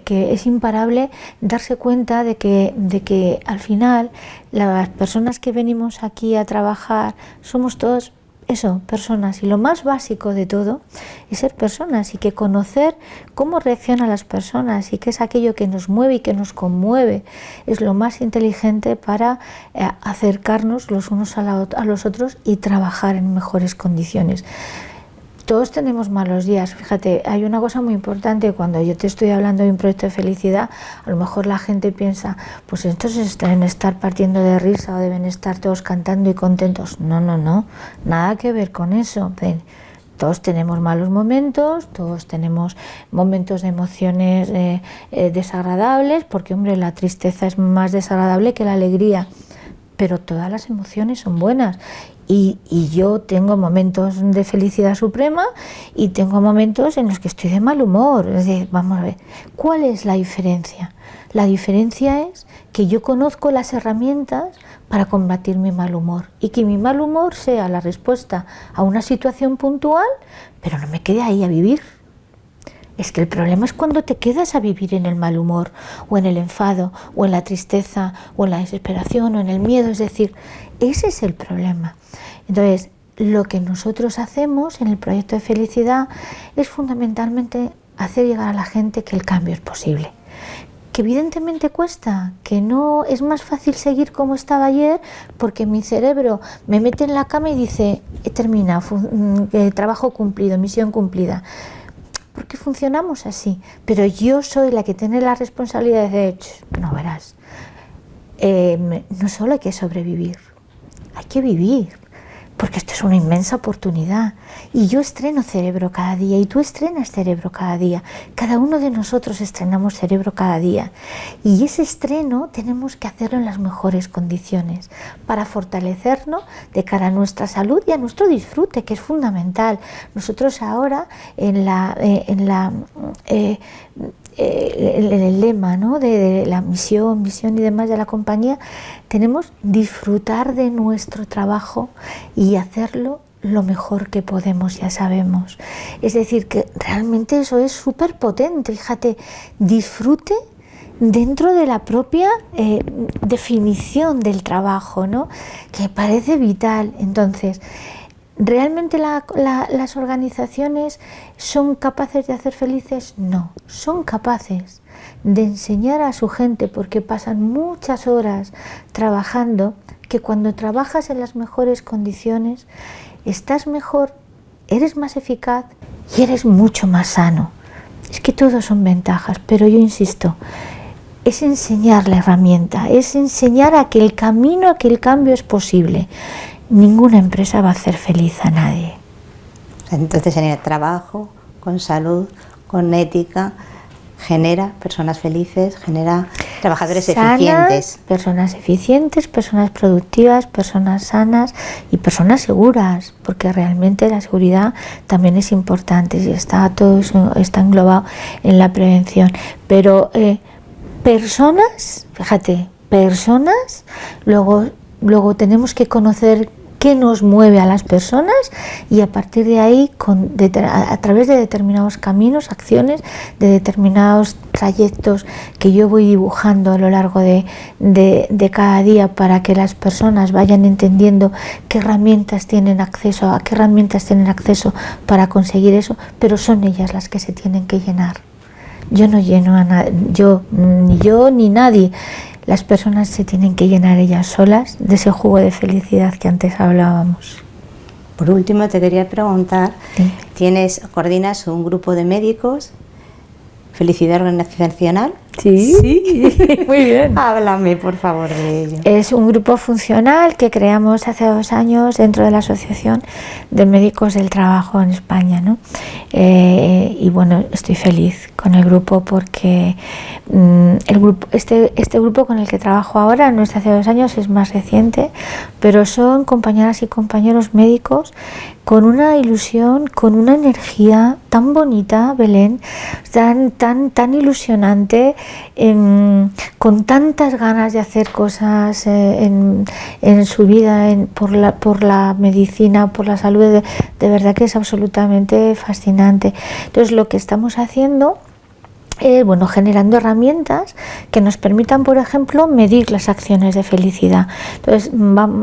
es imparable darse cuenta de que al final las personas que venimos aquí a trabajar somos todos eso, personas, y lo más básico de todo es ser personas y que conocer cómo reaccionan las personas y qué es aquello que nos mueve y que nos conmueve es lo más inteligente para acercarnos los unos a los otros y trabajar en mejores condiciones. Todos tenemos malos días, fíjate, hay una cosa muy importante, cuando yo te estoy hablando de un proyecto de felicidad, a lo mejor la gente piensa, pues entonces deben estar partiendo de risa o deben estar todos cantando y contentos. No, nada que ver con eso. Todos tenemos malos momentos, todos tenemos momentos de emociones desagradables, porque hombre, la tristeza es más desagradable que la alegría, pero todas las emociones son buenas. Y yo tengo momentos de felicidad suprema y tengo momentos en los que estoy de mal humor. Es decir, vamos a ver, ¿cuál es la diferencia? La diferencia es que yo conozco las herramientas para combatir mi mal humor y que mi mal humor sea la respuesta a una situación puntual, pero no me quede ahí a vivir. Es que el problema es cuando te quedas a vivir en el mal humor, o en el enfado, o en la tristeza, o en la desesperación, o en el miedo. Es decir, ese es el problema. Entonces, lo que nosotros hacemos en el proyecto de felicidad es fundamentalmente hacer llegar a la gente que el cambio es posible. Que evidentemente cuesta, que no es más fácil seguir como estaba ayer, porque mi cerebro me mete en la cama y dice, he terminado, trabajo cumplido, misión cumplida. Porque funcionamos así, pero yo soy la que tiene la responsabilidad de decir, no verás, no solo hay que sobrevivir, hay que vivir, porque esto es una inmensa oportunidad. Y yo estreno cerebro cada día y tú estrenas cerebro cada día. Cada uno de nosotros estrenamos cerebro cada día. Y ese estreno tenemos que hacerlo en las mejores condiciones para fortalecernos de cara a nuestra salud y a nuestro disfrute, que es fundamental. Nosotros ahora en el lema, ¿no?, de la misión y demás de la compañía, tenemos disfrutar de nuestro trabajo y y hacerlo lo mejor que podemos, ya sabemos. Es decir, que realmente eso es súper potente. Fíjate, disfrute dentro de la propia definición del trabajo, ¿no? Que parece vital. Entonces, ¿realmente las organizaciones son capaces de hacer felices? No, son capaces de enseñar a su gente, porque pasan muchas horas trabajando, que cuando trabajas en las mejores condiciones, estás mejor, eres más eficaz y eres mucho más sano. Es que todos son ventajas, pero yo insisto, es enseñar la herramienta, es enseñar a que el camino, a que el cambio es posible. Ninguna empresa va a hacer feliz a nadie. Entonces, en el trabajo, con salud, con ética, genera personas felices, genera trabajadores eficientes. Personas eficientes, personas productivas, personas sanas y personas seguras, porque realmente la seguridad también es importante y todo eso está englobado en la prevención. Pero personas, fíjate, personas, luego tenemos que conocer qué nos mueve a las personas y a partir de ahí, a través de determinados caminos, acciones, de determinados trayectos que yo voy dibujando a lo largo de cada día para que las personas vayan entendiendo a qué herramientas tienen acceso para conseguir eso, pero son ellas las que se tienen que llenar. Yo no lleno a nadie, ni yo ni nadie. Las personas se tienen que llenar ellas solas de ese jugo de felicidad que antes hablábamos. Por último, te quería preguntar, coordinas un grupo de médicos, Felicidad Organizacional. Sí, muy bien. Háblame, por favor, de ello. Es un grupo funcional que creamos hace 2 años dentro de la Asociación de Médicos del Trabajo en España, ¿no? Y bueno, estoy feliz con el grupo porque este grupo con el que trabajo ahora no es hace 2 años, es más reciente, pero son compañeras y compañeros médicos con una ilusión, con una energía tan bonita, Belén, tan ilusionante, con tantas ganas de hacer cosas en su vida, por la medicina, por la salud, de verdad que es absolutamente fascinante. Entonces, lo que estamos haciendo, generando herramientas que nos permitan, por ejemplo, medir las acciones de felicidad. Entonces,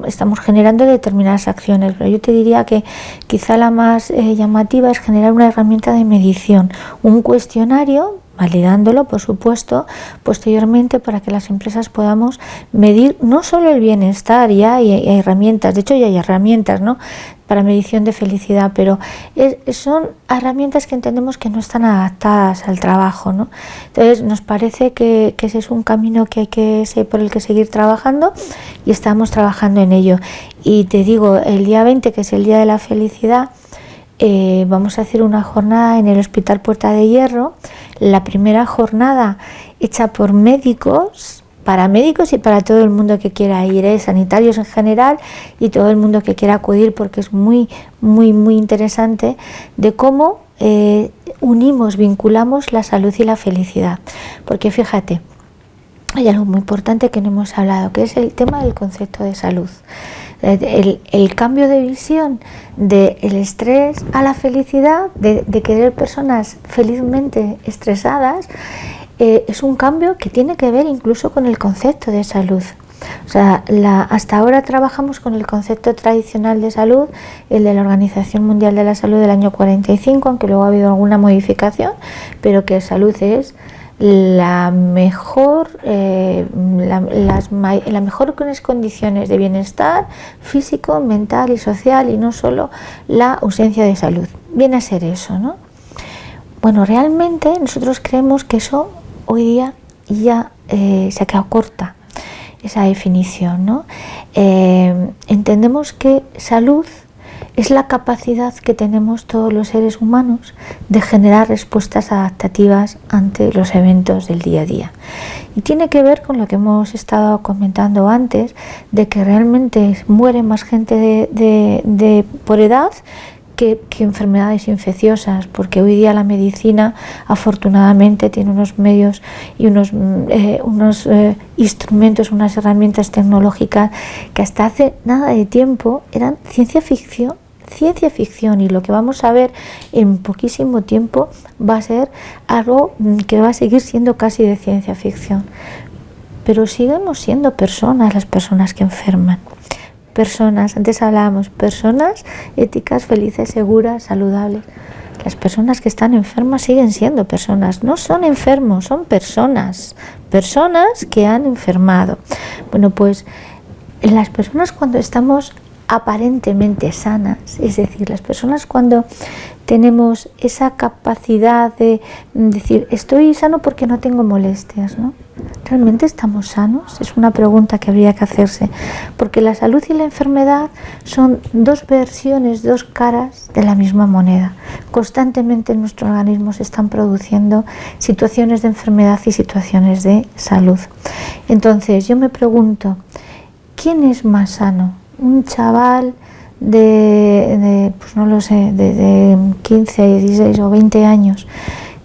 estamos generando determinadas acciones, pero yo te diría que quizá la más llamativa es generar una herramienta de medición, un cuestionario, validándolo, por supuesto, posteriormente, para que las empresas podamos medir no solo el bienestar, ya hay herramientas, de hecho ya hay herramientas, ¿no?, para medición de felicidad, pero son herramientas que entendemos que no están adaptadas al trabajo, ¿no? Entonces nos parece que ese es un camino por el que seguir trabajando y estamos trabajando en ello. Y te digo, el día 20, que es el Día de la Felicidad, vamos a hacer una jornada en el Hospital Puerta de Hierro, la primera jornada hecha por médicos, para médicos y para todo el mundo que quiera ir, sanitarios en general y todo el mundo que quiera acudir, porque es muy, muy, muy interesante de cómo vinculamos la salud y la felicidad. Porque fíjate, hay algo muy importante que no hemos hablado, que es el tema del concepto de salud. El cambio de visión del estrés a la felicidad, de querer personas felizmente estresadas, es un cambio que tiene que ver incluso con el concepto de salud. O sea, hasta ahora trabajamos con el concepto tradicional de salud, el de la Organización Mundial de la Salud del año 45, aunque luego ha habido alguna modificación, pero que salud es las mejores condiciones de bienestar físico, mental y social, y no solo la ausencia de salud. Viene a ser eso, ¿no? Bueno, realmente nosotros creemos que eso hoy día ya se ha quedado corta, esa definición, ¿no? Entendemos que salud es la capacidad que tenemos todos los seres humanos de generar respuestas adaptativas ante los eventos del día a día. Y tiene que ver con lo que hemos estado comentando antes, de que realmente muere más gente por edad que enfermedades infecciosas, porque hoy día la medicina afortunadamente tiene unos medios y unos instrumentos, unas herramientas tecnológicas que hasta hace nada de tiempo eran ciencia ficción, y lo que vamos a ver en poquísimo tiempo va a ser algo que va a seguir siendo casi de ciencia ficción. Pero seguimos siendo personas, las personas que enferman. Personas, antes hablábamos, personas éticas, felices, seguras, saludables. Las personas que están enfermas siguen siendo personas, no son enfermos, son personas que han enfermado. Bueno, pues las personas cuando estamos aparentemente sanas, es decir, las personas cuando tenemos esa capacidad de decir estoy sano porque no tengo molestias, ¿no? ¿Realmente estamos sanos? Es una pregunta que habría que hacerse, porque la salud y la enfermedad son dos versiones, dos caras de la misma moneda. Constantemente en nuestro organismo se están produciendo situaciones de enfermedad y situaciones de salud. Entonces yo me pregunto, ¿quién es más sano? Un chaval pues no lo sé, de 15, 16 o 20 años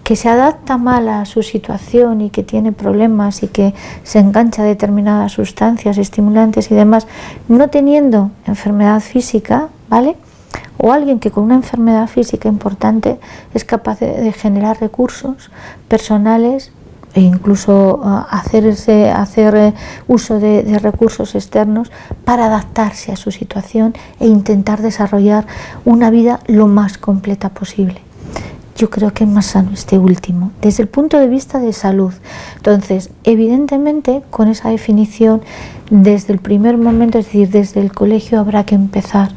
que se adapta mal a su situación y que tiene problemas y que se engancha a determinadas sustancias estimulantes y demás, no teniendo enfermedad física, ¿vale? O alguien que con una enfermedad física importante es capaz de generar recursos personales e incluso hacer uso de recursos externos para adaptarse a su situación e intentar desarrollar una vida lo más completa posible. Yo creo que es más sano este último, desde el punto de vista de salud. Entonces, evidentemente, con esa definición, desde el primer momento, es decir, desde el colegio, habrá que empezar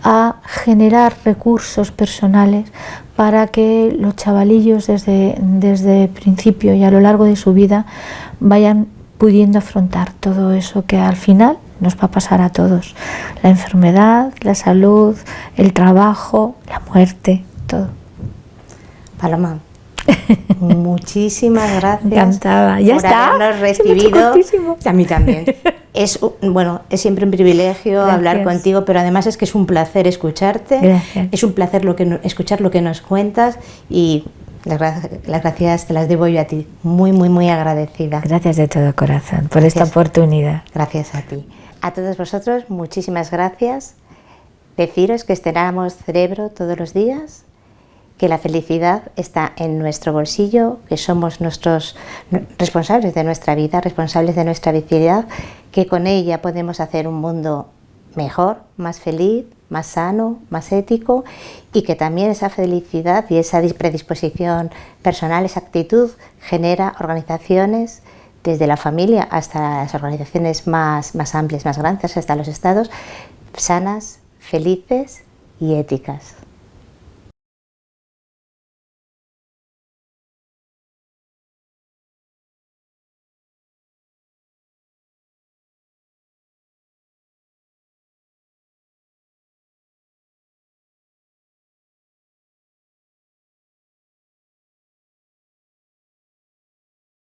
a generar recursos personales para que los chavalillos desde el principio y a lo largo de su vida vayan pudiendo afrontar todo eso que al final nos va a pasar a todos. La enfermedad, la salud, el trabajo, la muerte, todo. Paloma, muchísimas gracias. Encantada. Ya por está. habernos recibido. A mí también. Es siempre un privilegio hablar contigo, pero además es que es un placer escucharte. Gracias. Es un placer escuchar lo que nos cuentas y las gracias te las debo yo a ti. Muy, muy, muy agradecida. Gracias de todo corazón por esta oportunidad. Gracias a ti. A todos vosotros, muchísimas gracias. Deciros que estrenamos cerebro todos los días, que la felicidad está en nuestro bolsillo, que somos nuestros responsables de nuestra vida, responsables de nuestra vitalidad, que con ella podemos hacer un mundo mejor, más feliz, más sano, más ético, y que también esa felicidad y esa predisposición personal, esa actitud, genera organizaciones desde la familia hasta las organizaciones más amplias, más grandes, hasta los estados, sanas, felices y éticas.